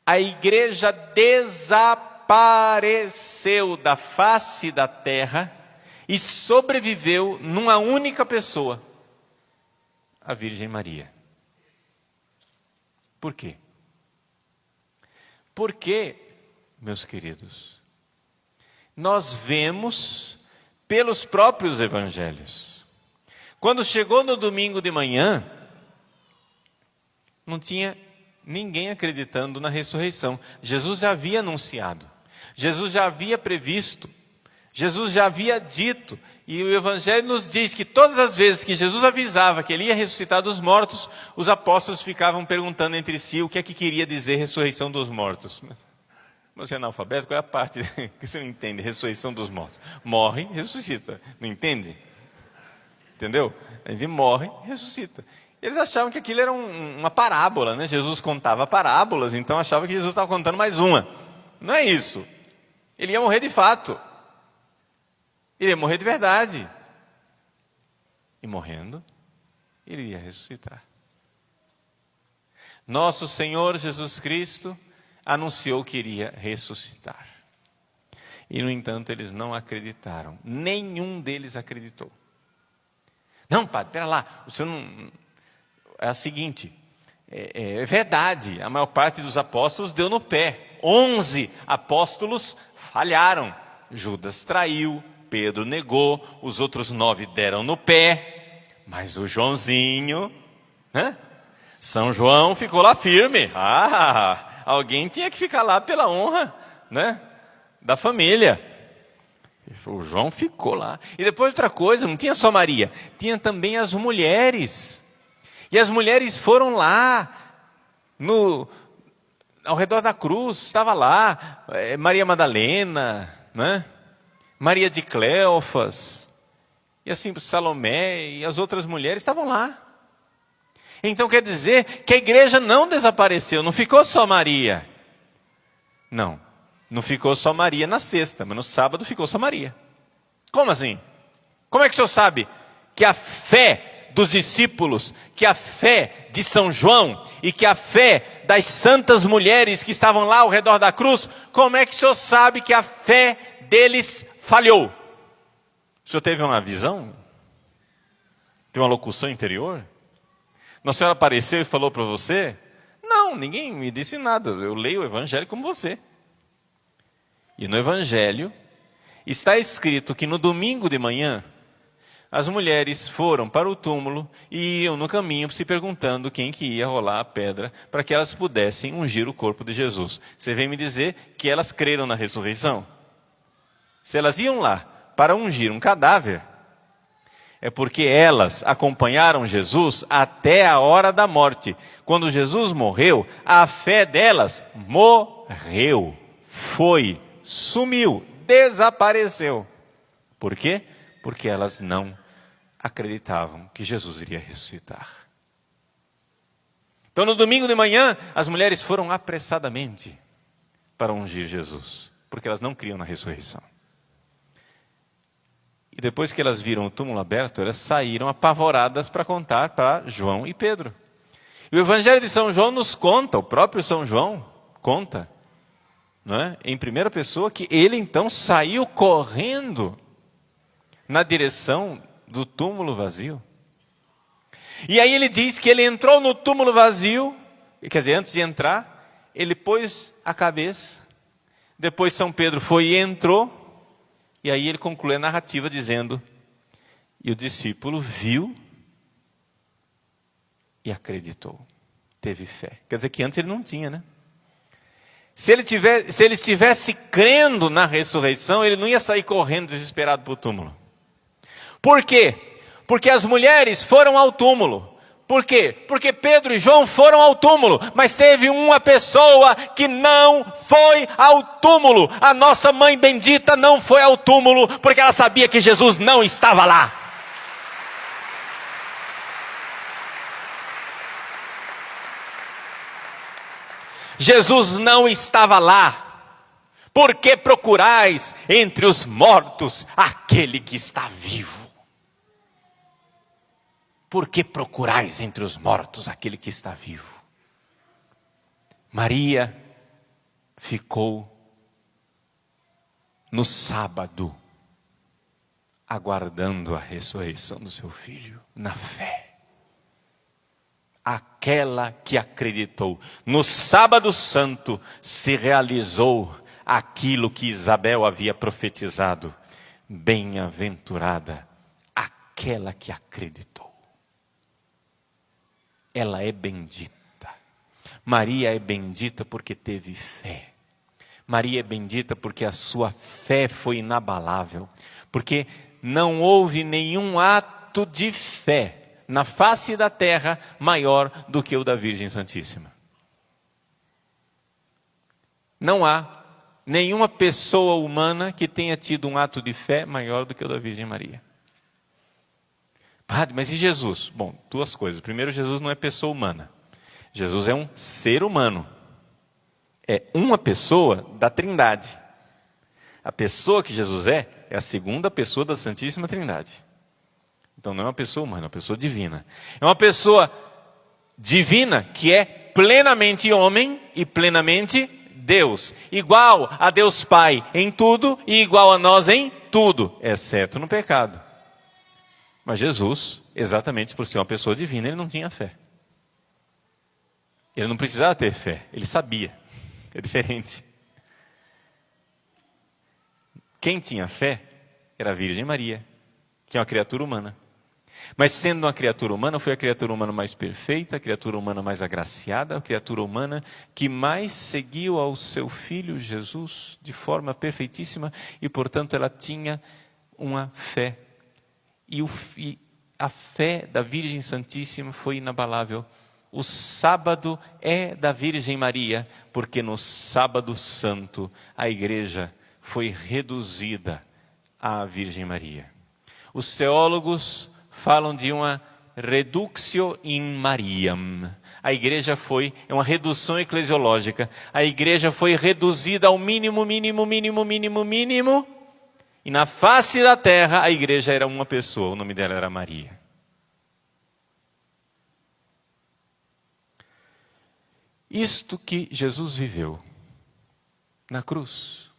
a igreja desapareceu da face da terra e sobreviveu numa única pessoa, a Virgem Maria. Por quê? Porque, meus queridos, nós vemos pelos próprios evangelhos. Quando chegou no domingo de manhã, não tinha ninguém acreditando na ressurreição. Jesus já havia anunciado, Jesus já havia previsto, Jesus já havia dito, e o Evangelho nos diz que todas as vezes que Jesus avisava que ele ia ressuscitar dos mortos, os apóstolos ficavam perguntando entre si o que é que queria dizer ressurreição dos mortos. Você é analfabeto, qual é a parte que você não entende? Ressurreição dos mortos. Morre, ressuscita. Não entende? Entendeu? A gente morre, ressuscita. Eles achavam que aquilo era uma parábola, né? Jesus contava parábolas, então achavam que Jesus estava contando mais uma. Não é isso. Ele ia morrer de fato. Ele ia morrer de verdade. E morrendo, ele ia ressuscitar. Nosso Senhor Jesus Cristo anunciou que iria ressuscitar. E, no entanto, eles não acreditaram. Nenhum deles acreditou. Não, padre, espera lá. O senhor não... É o seguinte, é verdade, a maior parte dos apóstolos deu no pé. 11 apóstolos falharam. Judas traiu, Pedro negou, os outros 9 deram no pé. Mas o Joãozinho, São João ficou lá firme. Alguém tinha que ficar lá pela honra, da família. O João ficou lá. E depois outra coisa, não tinha só Maria, tinha também as mulheres. E as mulheres foram lá, ao redor da cruz, estava lá Maria Madalena, Maria de Cleofas, e assim Salomé e as outras mulheres estavam lá. Então quer dizer que a igreja não desapareceu, não ficou só Maria. Não ficou só Maria na sexta, mas no sábado ficou só Maria. Como assim? Como é que o senhor sabe que a fé dos discípulos, que a fé de São João e que a fé das santas mulheres que estavam lá ao redor da cruz, como é que o senhor sabe que a fé deles falhou? O senhor teve uma visão? Teve uma locução interior? Nossa Senhora apareceu e falou para você? Não, ninguém me disse nada, eu leio o Evangelho como você. E no Evangelho está escrito que no domingo de manhã, as mulheres foram para o túmulo e iam no caminho se perguntando quem que ia rolar a pedra para que elas pudessem ungir o corpo de Jesus. Você vem me dizer que elas creram na ressurreição? Se elas iam lá para ungir um cadáver, é porque elas acompanharam Jesus até a hora da morte. Quando Jesus morreu, a fé delas morreu, sumiu, desapareceu. Por quê? Porque elas não acreditavam que Jesus iria ressuscitar. Então, no domingo de manhã, as mulheres foram apressadamente para ungir Jesus, porque elas não criam na ressurreição. E depois que elas viram o túmulo aberto, elas saíram apavoradas para contar para João e Pedro. E o Evangelho de São João nos conta, o próprio São João conta, em primeira pessoa, que ele então saiu correndo na direção do túmulo vazio. E aí ele diz que ele entrou no túmulo vazio, quer dizer, antes de entrar, ele pôs a cabeça, depois São Pedro foi e entrou, e aí ele conclui a narrativa dizendo, e o discípulo viu e acreditou, teve fé. Quer dizer que antes ele não tinha, Se ele estivesse crendo na ressurreição, ele não ia sair correndo desesperado para o túmulo. Por quê? Porque as mulheres foram ao túmulo. Por quê? Porque Pedro e João foram ao túmulo, mas teve uma pessoa que não foi ao túmulo. A nossa mãe bendita não foi ao túmulo, porque ela sabia que Jesus não estava lá. Jesus não estava lá. Por que procurais entre os mortos aquele que está vivo? Por que procurais entre os mortos aquele que está vivo? Maria ficou no sábado, aguardando a ressurreição do seu filho, na fé. Aquela que acreditou. No sábado santo se realizou aquilo que Isabel havia profetizado. Bem-aventurada aquela que acreditou. Ela é bendita. Maria é bendita porque teve fé. Maria é bendita porque a sua fé foi inabalável. Porque não houve nenhum ato de fé na face da terra maior do que o da Virgem Santíssima. Não há nenhuma pessoa humana que tenha tido um ato de fé maior do que o da Virgem Maria. Padre, mas e Jesus? Bom, duas coisas. Primeiro, Jesus não é pessoa humana. Jesus é um ser humano. É uma pessoa da Trindade. A pessoa que Jesus é a segunda pessoa da Santíssima Trindade. Então não é uma pessoa humana, é uma pessoa divina. É uma pessoa divina que é plenamente homem e plenamente Deus. Igual a Deus Pai em tudo e igual a nós em tudo, exceto no pecado. Mas Jesus, exatamente por ser uma pessoa divina, ele não tinha fé. Ele não precisava ter fé, ele sabia. É diferente. Quem tinha fé era a Virgem Maria, que é uma criatura humana. Mas sendo uma criatura humana, foi a criatura humana mais perfeita, a criatura humana mais agraciada, a criatura humana que mais seguiu ao seu filho Jesus de forma perfeitíssima e, portanto, ela tinha uma fé. E a fé da Virgem Santíssima foi inabalável. O sábado é da Virgem Maria, porque no sábado santo a igreja foi reduzida à Virgem Maria. Os teólogos falam de uma reductio in Mariam. A igreja é uma redução eclesiológica. A igreja foi reduzida ao mínimo. E na face da terra a igreja era uma pessoa, o nome dela era Maria. Isto que Jesus viveu na cruz,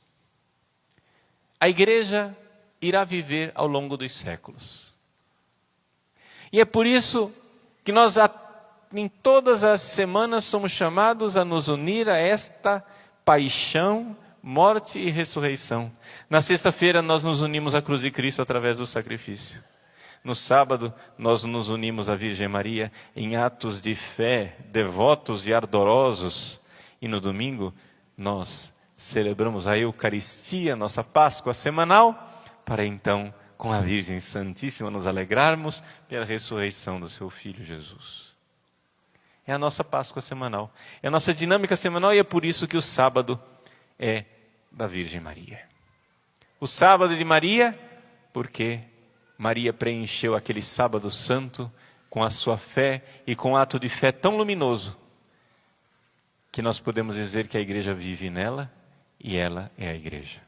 a igreja irá viver ao longo dos séculos. E é por isso que nós, em todas as semanas, somos chamados a nos unir a esta paixão, morte e ressurreição. Na sexta-feira, nós nos unimos à cruz de Cristo através do sacrifício. No sábado, nós nos unimos à Virgem Maria em atos de fé, devotos e ardorosos. E no domingo, nós celebramos a Eucaristia, nossa Páscoa semanal, para então, com a Virgem Santíssima, nos alegrarmos pela ressurreição do seu Filho Jesus. É a nossa Páscoa semanal, é a nossa dinâmica semanal e é por isso que o sábado é da Virgem Maria. O sábado de Maria, porque Maria preencheu aquele sábado santo com a sua fé e com um ato de fé tão luminoso, que nós podemos dizer que a igreja vive nela e ela é a igreja.